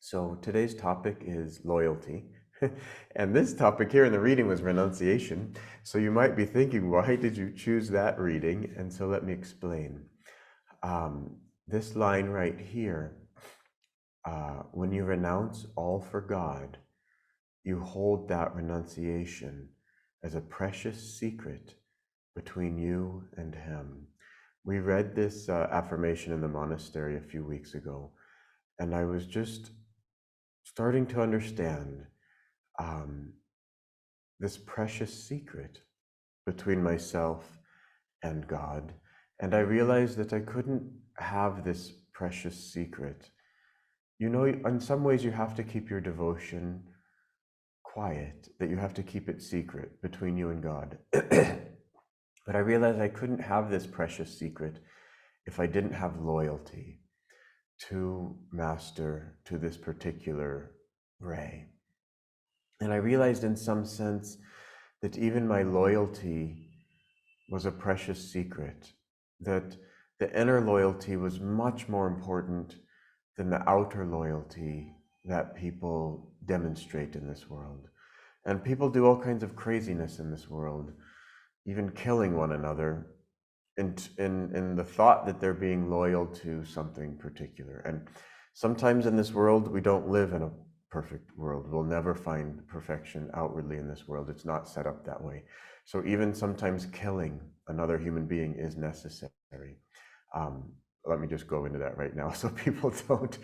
So today's topic is loyalty. And this topic here in the reading was renunciation. So you might be thinking, why did you choose that reading? And so let me explain. This line right here, when you renounce all for God, you hold that renunciation as a precious secret between you and Him. We read this affirmation in the monastery a few weeks ago, and I was just starting to understand this precious secret between myself and God. And I realized that I couldn't have this precious secret. You know, in some ways you have to keep your devotion quiet, that you have to keep it secret between you and God. But I realized I couldn't have this precious secret if I didn't have loyalty to Master, to this particular ray. And I realized in some sense that even my loyalty was a precious secret, that the inner loyalty was much more important than the outer loyalty that people demonstrate in this world. And people do all kinds of craziness in this world, even killing one another in the thought that they're being loyal to something particular. And sometimes in this world, we don't live in a perfect world. We'll never find perfection outwardly in this world. It's not set up that way. So even sometimes killing another human being is necessary. Let me just go into that right now so people don't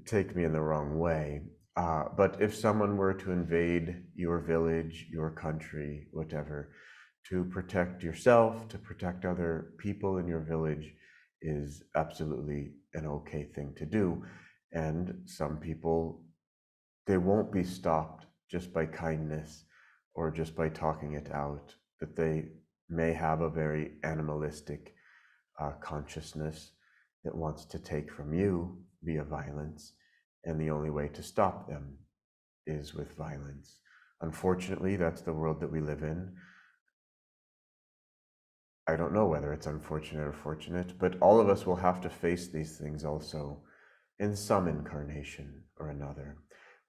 take me in the wrong way. But if someone were to invade your village, your country, whatever, to protect yourself, to protect other people in your village is absolutely an okay thing to do. And some people, they won't be stopped just by kindness or just by talking it out, that they may have a very animalistic consciousness that wants to take from you via violence, and the only way to stop them is with violence. Unfortunately, that's the world that we live in. I don't know whether it's unfortunate or fortunate, but all of us will have to face these things also in some incarnation or another.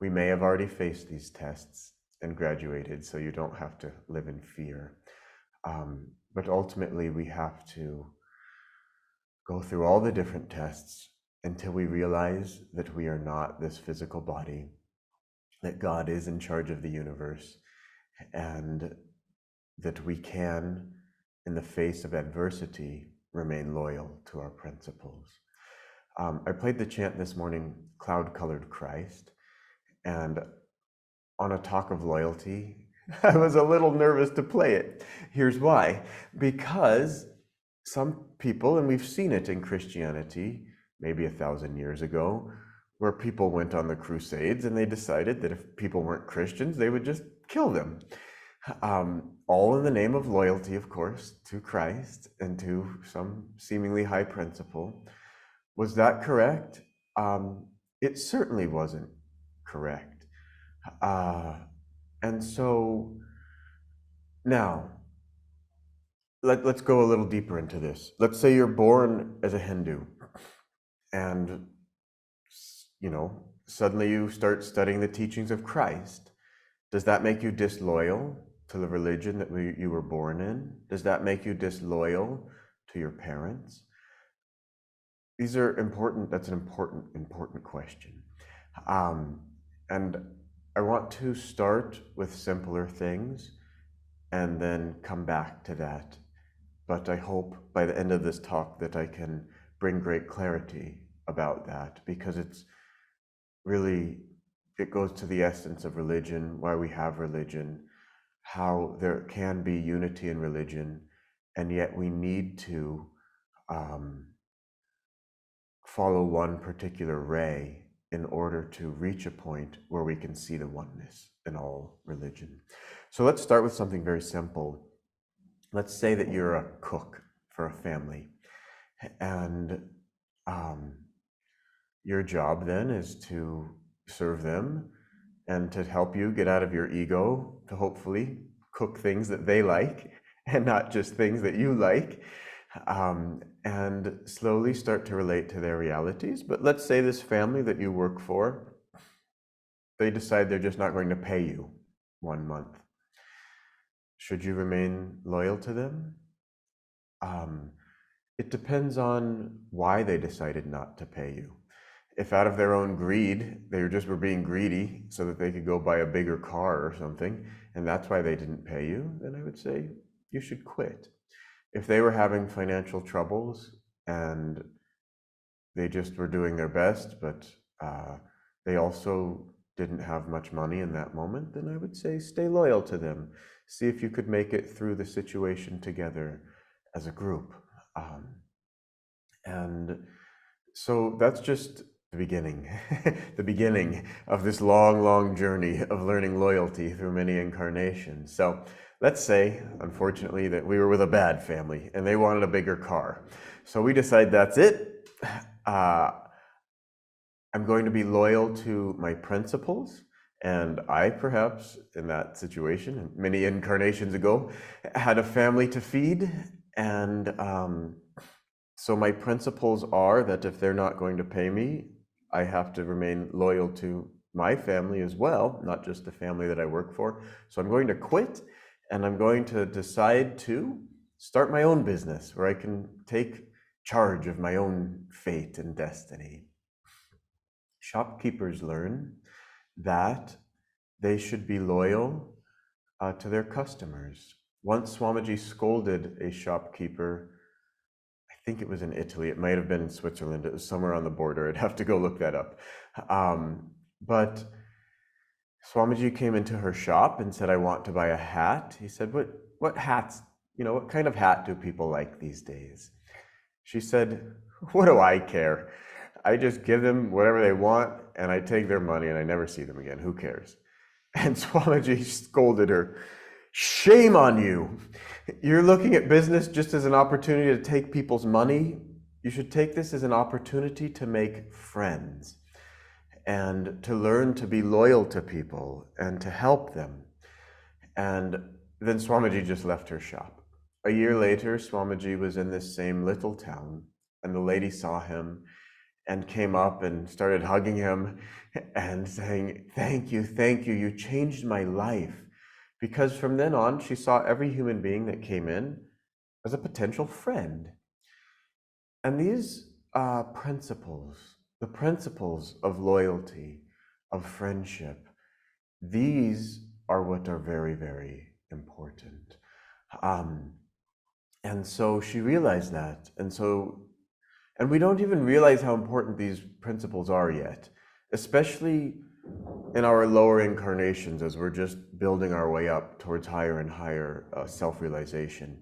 We may have already faced these tests and graduated, so you don't have to live in fear. But ultimately, we have to go through all the different tests until we realize that we are not this physical body, that God is in charge of the universe, and that we can, in the face of adversity, remain loyal to our principles. I played the chant this morning, Cloud-Colored Christ, and on a talk of loyalty, I was a little nervous to play it. Here's why. Because some people, and we've seen it in Christianity, maybe 1,000 years ago, where people went on the Crusades and they decided that if people weren't Christians, they would just kill them. All in the name of loyalty, of course, to Christ and to some seemingly high principle. Was that correct? It certainly wasn't correct. And so now, let's go a little deeper into this. Let's say you're born as a Hindu and, suddenly you start studying the teachings of Christ. Does that make you disloyal to the religion that you were born in? Does that make you disloyal to your parents? These are important. That's an important question. And I want to start with simpler things and then come back to that. But I hope by the end of this talk that I can bring great clarity about that, because it's really, it goes to the essence of religion, why we have religion, how there can be unity in religion, and yet we need to follow one particular ray in order to reach a point where we can see the oneness in all religion. So let's start with something very simple. Let's say that you're a cook for a family, and your job then is to serve them and to help you get out of your ego, to hopefully cook things that they like and not just things that you like. and slowly start to relate to their realities. But let's say this family that you work for, they decide they're just not going to pay you 1 month. Should you remain loyal to them? It depends on why they decided not to pay you. If out of their own greed, they just were being greedy so that they could go buy a bigger car or something, and that's why they didn't pay you, then I would say you should quit. If they were having financial troubles and they just were doing their best, but they also didn't have much money in that moment, then I would say stay loyal to them. See if you could make it through the situation together as a group. And so that's just the beginning, the beginning of this long, long journey of learning loyalty through many incarnations. So let's say, unfortunately, that we were with a bad family and they wanted a bigger car. So we decide that's it. I'm going to be loyal to my principles. And I, perhaps, in that situation, many incarnations ago, had a family to feed. And so my principles are that if they're not going to pay me, I have to remain loyal to my family as well, not just the family that I work for. So I'm going to quit, and I'm going to decide to start my own business where I can take charge of my own fate and destiny. Shopkeepers learn that they should be loyal to their customers. Once Swamiji scolded a shopkeeper. I think it was in Italy. It might have been in Switzerland. It was somewhere on the border. I'd have to go look that up. But Swamiji came into her shop and said, "I want to buy a hat." He said, "What hats? What kind of hat do people like these days?" She said, "What do I care? I just give them whatever they want, and I take their money, and I never see them again. Who cares?" And Swamiji scolded her. "Shame on you. You're looking at business just as an opportunity to take people's money. You should take this as an opportunity to make friends and to learn to be loyal to people and to help them." And then Swamiji just left her shop. A year later, Swamiji was in this same little town, and the lady saw him and came up and started hugging him and saying, thank you, you changed my life." Because from then on, she saw every human being that came in as a potential friend. And these principles, the principles of loyalty, of friendship, these are what are very, very important. And so she realized that. And we don't even realize how important these principles are yet, especially in our lower incarnations as we're just building our way up towards higher and higher self-realization.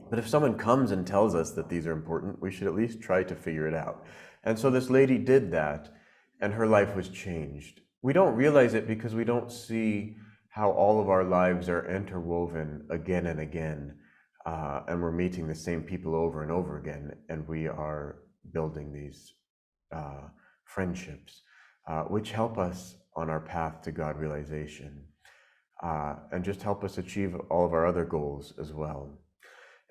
But if someone comes and tells us that these are important, we should at least try to figure it out. And so this lady did that, and her life was changed. We don't realize it because we don't see how all of our lives are interwoven again and again, and we're meeting the same people over and over again, and we are building these friendships, which help us on our path to God realization, and just help us achieve all of our other goals as well.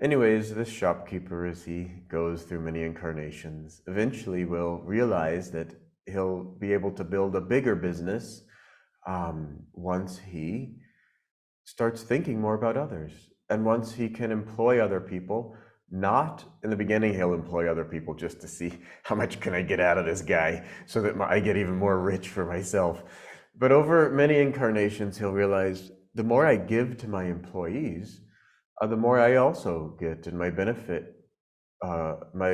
Anyways, this shopkeeper, as he goes through many incarnations, eventually will realize that he'll be able to build a bigger business once he starts thinking more about others. And once he can employ other people, not in the beginning, he'll employ other people just to see how much can I get out of this guy so that I get even more rich for myself. But over many incarnations, he'll realize the more I give to my employees, the more I also get, and my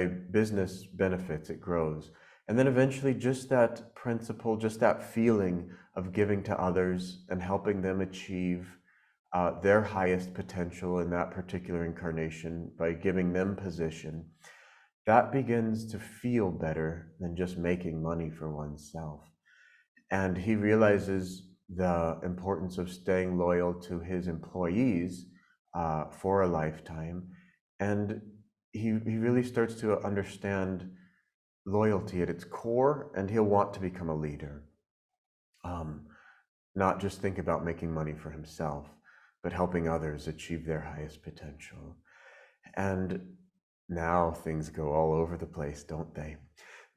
business benefits, it grows. And then eventually just that principle, just that feeling of giving to others and helping them achieve their highest potential in that particular incarnation by giving them position, that begins to feel better than just making money for oneself. And he realizes the importance of staying loyal to his employees for a lifetime. And he really starts to understand loyalty at its core, and he'll want to become a leader. Not just think about making money for himself, but helping others achieve their highest potential. And Now things go all over the place, don't they?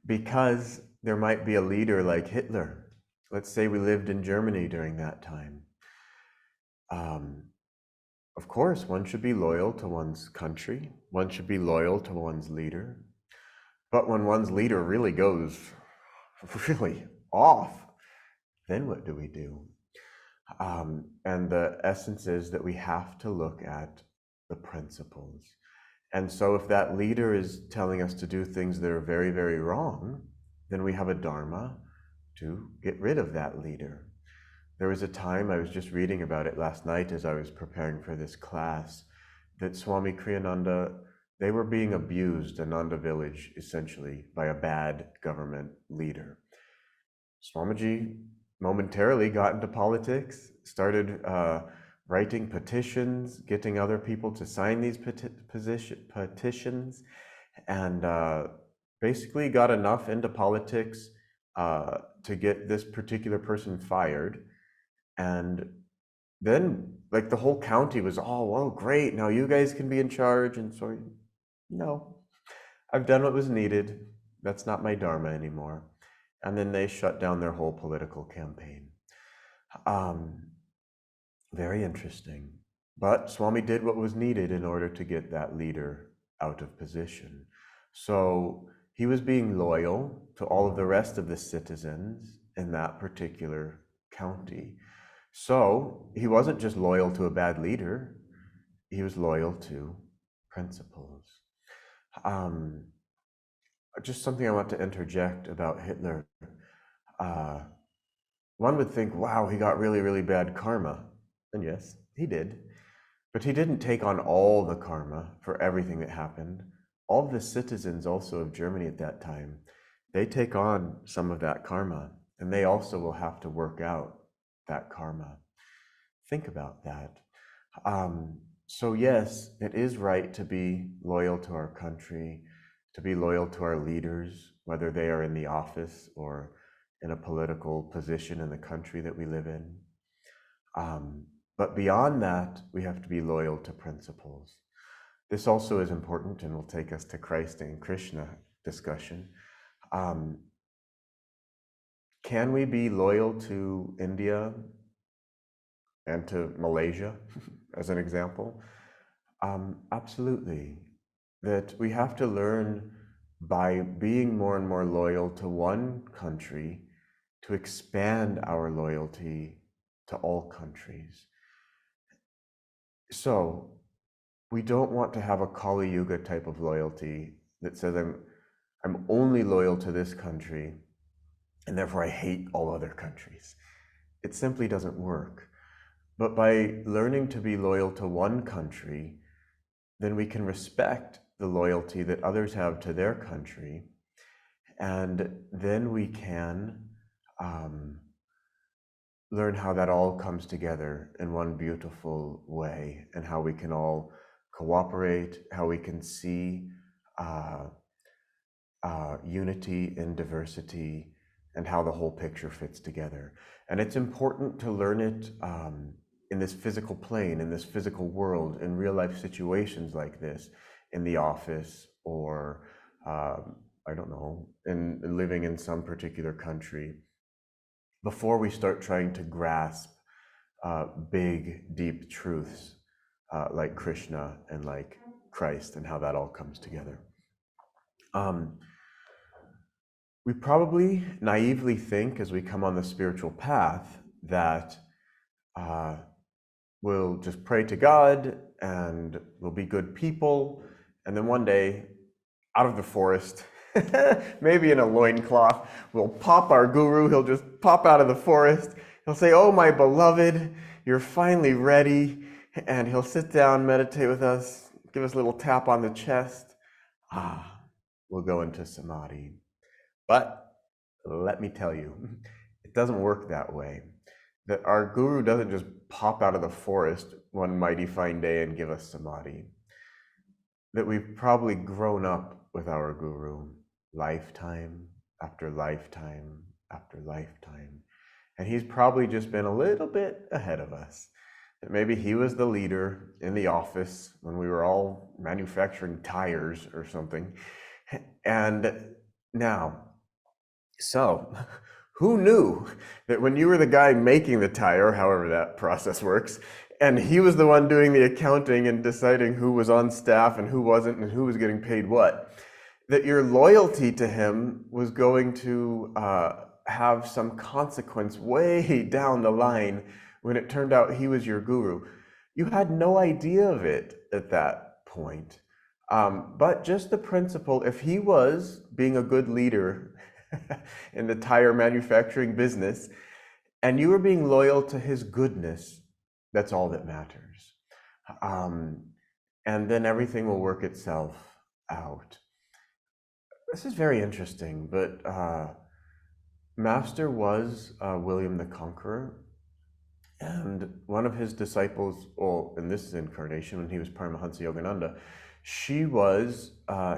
Because there might be a leader like Hitler. Let's say we lived in Germany during that time. Of course, one should be loyal to one's country. One should be loyal to one's leader. But when one's leader really goes really off, then what do we do? And the essence is that we have to look at the principles. And so if that leader is telling us to do things that are very, very wrong, then we have a dharma to get rid of that leader. There was a time, I was just reading about it last night as I was preparing for this class, that Swami Kriyananda, they were being abused, Ananda village, essentially, by a bad government leader. Swamiji momentarily got into politics, started writing petitions, getting other people to sign these petitions, and basically got enough into politics to get this particular person fired. And then, like, the whole county was, oh, great, now you guys can be in charge. And so, no, I've done what was needed. That's not my dharma anymore. And then they shut down their whole political campaign. Very interesting. But Swami did what was needed in order to get that leader out of position. So he was being loyal to all of the rest of the citizens in that particular county. So he wasn't just loyal to a bad leader, he was loyal to principles. Just something I want to interject about Hitler. One would think, wow, he got really, really bad karma. And yes, he did. But he didn't take on all the karma for everything that happened. All the citizens also of Germany at that time, they take on some of that karma, and they also will have to work out that karma. Think about that. So yes, it is right to be loyal to our country, to be loyal to our leaders, whether they are in the office or in a political position in the country that we live in. But beyond that, we have to be loyal to principles. This also is important and will take us to Christ and Krishna discussion. Can we be loyal to India and to Malaysia, as an example? Absolutely. That we have to learn by being more and more loyal to one country to expand our loyalty to all countries. So we don't want to have a Kali Yuga type of loyalty that says I'm only loyal to this country and therefore I hate all other countries. It simply doesn't work. But by learning to be loyal to one country, then we can respect the loyalty that others have to their country, and then we can learn how that all comes together in one beautiful way, and how we can all cooperate, how we can see unity in diversity, and how the whole picture fits together. And it's important to learn it in this physical plane, in this physical world, in real life situations like this, in the office, or I don't know, in living in some particular country, before we start trying to grasp big, deep truths like Krishna and like Christ and how that all comes together. We probably naively think as we come on the spiritual path that we'll just pray to God and we'll be good people, and then one day, out of the forest, maybe in a loincloth, we'll pop our guru. He'll just pop out of the forest. He'll say, "Oh, my beloved, you're finally ready." And he'll sit down, meditate with us, give us a little tap on the chest. We'll go into samadhi. But let me tell you, it doesn't work that way. That our guru doesn't just pop out of the forest one mighty fine day and give us samadhi. That we've probably grown up with our guru lifetime after lifetime after lifetime. And he's probably just been a little bit ahead of us. Maybe he was the leader in the office when we were all manufacturing tires or something. And now, so who knew that when you were the guy making the tire, however that process works, and he was the one doing the accounting and deciding who was on staff and who wasn't and who was getting paid what, that your loyalty to him was going to have some consequence way down the line when it turned out he was your guru? You had no idea of it at that point. But just the principle, if he was being a good leader in the tire manufacturing business, and you were being loyal to his goodness, that's all that matters. And then everything will work itself out. This is very interesting, but Master was William the Conqueror, and one of his disciples, well, in this incarnation, when he was Paramhansa Yogananda, she was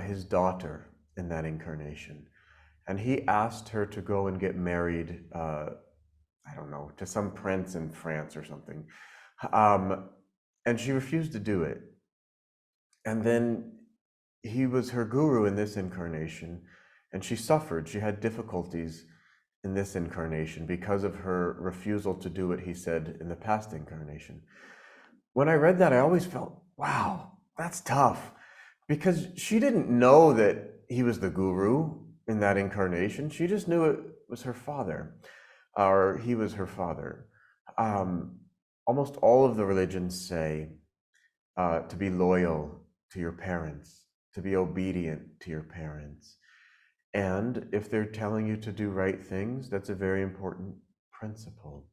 his daughter in that incarnation. And he asked her to go and get married, I don't know, to some prince in France or something. And she refused to do it. And then he was her guru in this incarnation, and she suffered. She had difficulties in this incarnation because of her refusal to do what he said in the past incarnation. When I read that, I always felt, wow, that's tough, because she didn't know that he was the guru in that incarnation. She just knew it was her father, or he was her father. Almost all of the religions say to be loyal to your parents, to be obedient to your parents. And if they're telling you to do right things, that's a very important principle.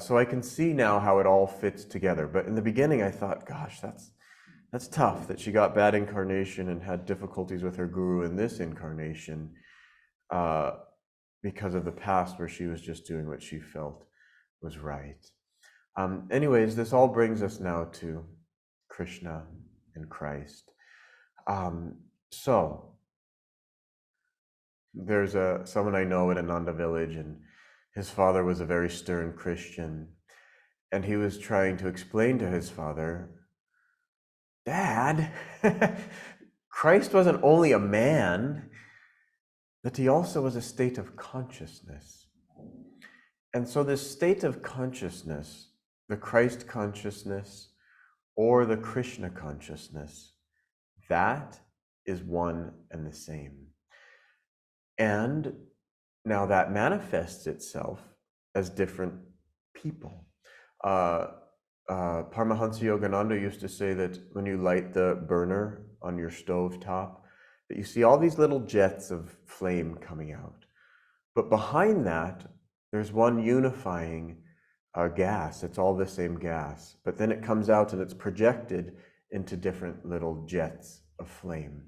So I can see now how it all fits together. But in the beginning, I thought, gosh, that's tough that she got bad incarnation and had difficulties with her guru in this incarnation because of the past where she was just doing what she felt was right. Anyways, this all brings us now to Krishna and Christ. So there's someone I know at Ananda village, and his father was a very stern Christian, and he was trying to explain to his father, Dad, Christ wasn't only a man, but he also was a state of consciousness. And so this state of consciousness, the Christ consciousness or the Krishna consciousness, that is one and the same. And now that manifests itself as different people. Paramhansa Yogananda used to say that when you light the burner on your stove top, that you see all these little jets of flame coming out. But behind that, there's one unifying gas. It's all the same gas. But then it comes out and it's projected into different little jets of flame.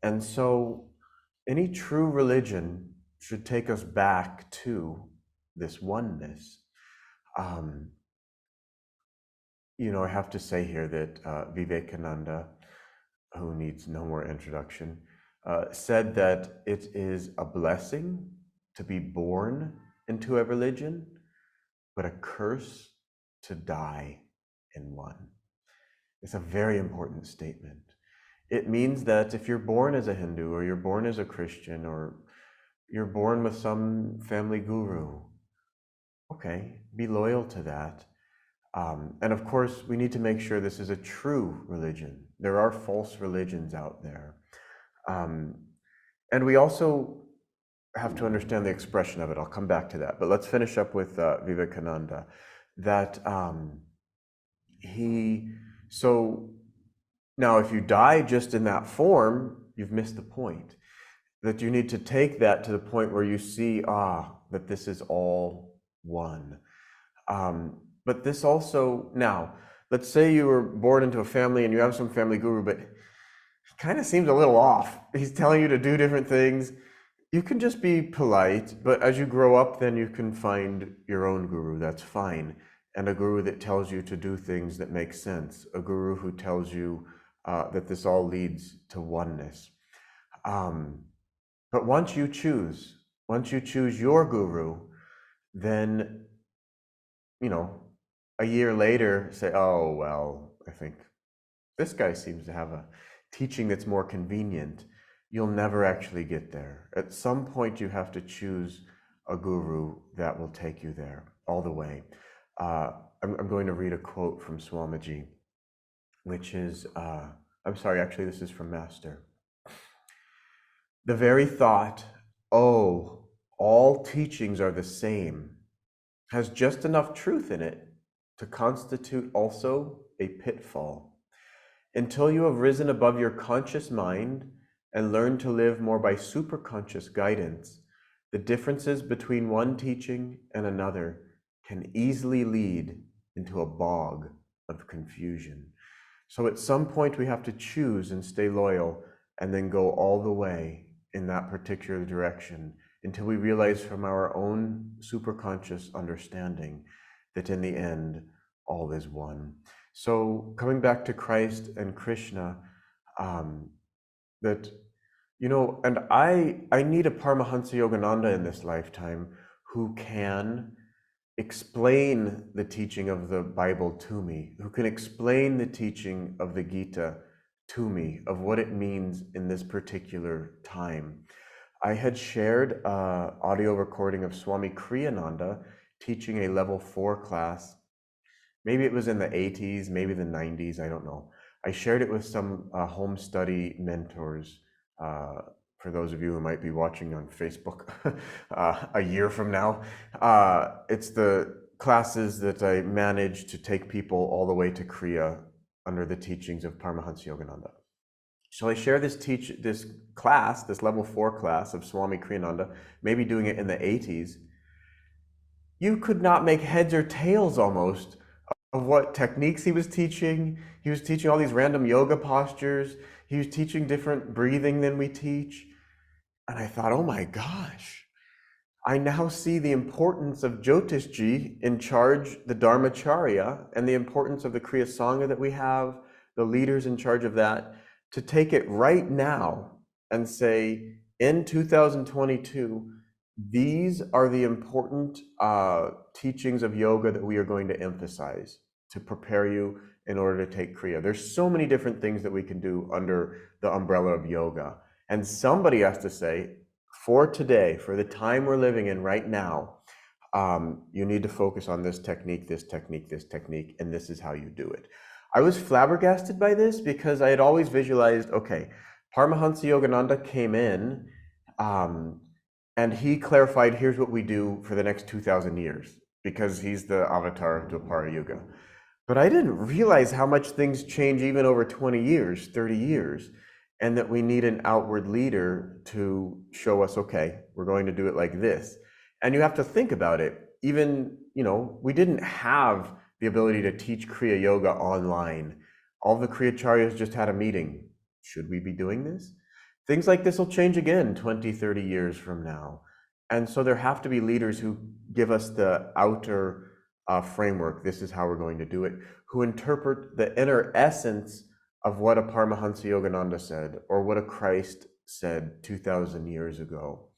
And so any true religion should take us back to this oneness. I have to say here that Vivekananda, who needs no more introduction, said that it is a blessing to be born into a religion, but a curse to die in one. It's a very important statement. It means that if you're born as a Hindu, or you're born as a Christian, or you're born with some family guru, okay, be loyal to that. And of course, we need to make sure this is a true religion. There are false religions out there. And we also have to understand the expression of it. I'll come back to that. But let's finish up with Vivekananda. That so now if you die just in that form, you've missed the point. That you need to take that to the point where you see, that this is all one. But this also, now, let's say you were born into a family and you have some family guru, but he kind of seems a little off. He's telling you to do different things. You can just be polite, but as you grow up, then you can find your own guru. That's fine. And a guru that tells you to do things that make sense. A guru who tells you that this all leads to oneness. But once you choose your guru, then, a year later say, oh, well, I think this guy seems to have a teaching that's more convenient, you'll never actually get there. At some point, you have to choose a guru that will take you there all the way. I'm going to read a quote from Swamiji, which is, I'm sorry, actually, this is from Master. The very thought, oh, all teachings are the same, has just enough truth in it to constitute also a pitfall. Until you have risen above your conscious mind and learned to live more by superconscious guidance, the differences between one teaching and another can easily lead into a bog of confusion. So at some point we have to choose and stay loyal and then go all the way in that particular direction until we realize from our own superconscious understanding that in the end, all is one. So coming back to Christ and Krishna, that, you know, and I need a Paramhansa Yogananda in this lifetime who can explain the teaching of the Bible to me, who can explain the teaching of the Gita to me, of what it means in this particular time. I had shared an audio recording of Swami Kriyananda teaching a level 4 class. Maybe it was in the 80s, maybe the 90s, I don't know. I shared it with some home study mentors. For those of you who might be watching on Facebook a year from now, it's the classes that I managed to take people all the way to Kriya under the teachings of Paramhansa Yogananda. So I share this class, this level 4 class of Swami Kriyananda, maybe doing it in the 80s. You could not make heads or tails almost of what techniques he was teaching. He was teaching all these random yoga postures. He was teaching different breathing than we teach. And I thought, oh my gosh, I now see the importance of Jyotishji in charge, the Dharmacharya, and the importance of the Kriya Sangha that we have, the leaders in charge of that, to take it right now and say, in 2022, these are the important teachings of yoga that we are going to emphasize to prepare you in order to take Kriya. There's so many different things that we can do under the umbrella of yoga. And somebody has to say, for today, for the time we're living in right now, you need to focus on this technique, this technique, this technique, and this is how you do it. I was flabbergasted by this because I had always visualized, okay, Paramhansa Yogananda came in and he clarified, here's what we do for the next 2,000 years, because he's the avatar of Dwapara Yuga. But I didn't realize how much things change even over 20 years, 30 years, and that we need an outward leader to show us, okay, we're going to do it like this. And you have to think about it. Even, you know, we didn't have the ability to teach Kriya Yoga online. All the Kriyacharyas just had a meeting. Should we be doing this? Things like this will change again 20, 30 years from now. And so there have to be leaders who give us the outer framework. This is how we're going to do it, who interpret the inner essence of what a Paramhansa Yogananda said, or what a Christ said 2,000 years ago.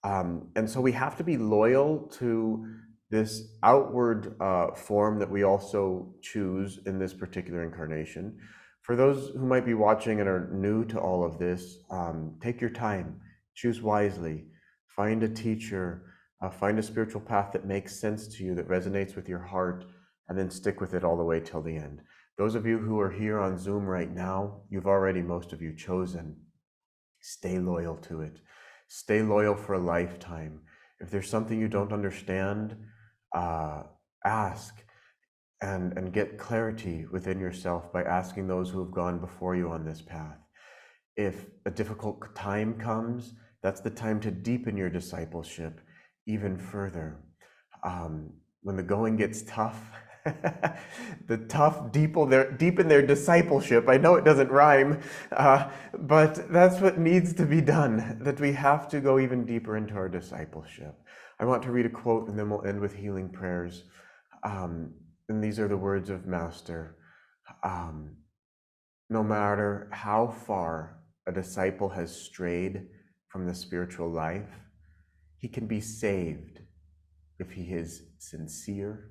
And so we have to be loyal to this outward form that we also choose in this particular incarnation. For those who might be watching and are new to all of this, take your time, choose wisely, find a teacher, find a spiritual path that makes sense to you, that resonates with your heart, and then stick with it all the way till the end. Those of you who are here on Zoom right now, you've already, most of you, chosen. Stay loyal to it. Stay loyal for a lifetime. If there's something you don't understand, ask and get clarity within yourself by asking those who have gone before you on this path. If a difficult time comes, that's the time to deepen your discipleship even further. When the going gets tough, the tough deepen their discipleship. I know it doesn't rhyme, but that's what needs to be done, that we have to go even deeper into our discipleship. I want to read a quote and then we'll end with healing prayers. And these are the words of Master. No matter how far a disciple has strayed from the spiritual life, he can be saved if he is sincere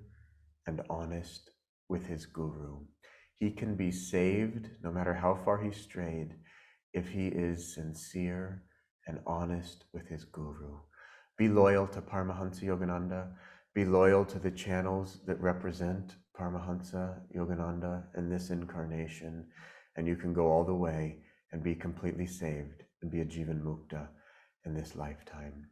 and honest with his guru. He can be saved, no matter how far he strayed, if he is sincere and honest with his guru. Be loyal to Paramhansa Yogananda. Be loyal to the channels that represent Paramhansa Yogananda in this incarnation, and you can go all the way and be completely saved and be a Jivan Mukta in this lifetime.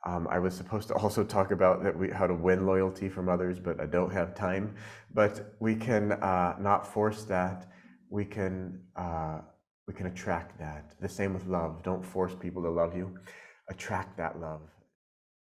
I was supposed to also talk about how to win loyalty from others, but I don't have time. But we can not force that. We can attract that. The same with love. Don't force people to love you. Attract that love.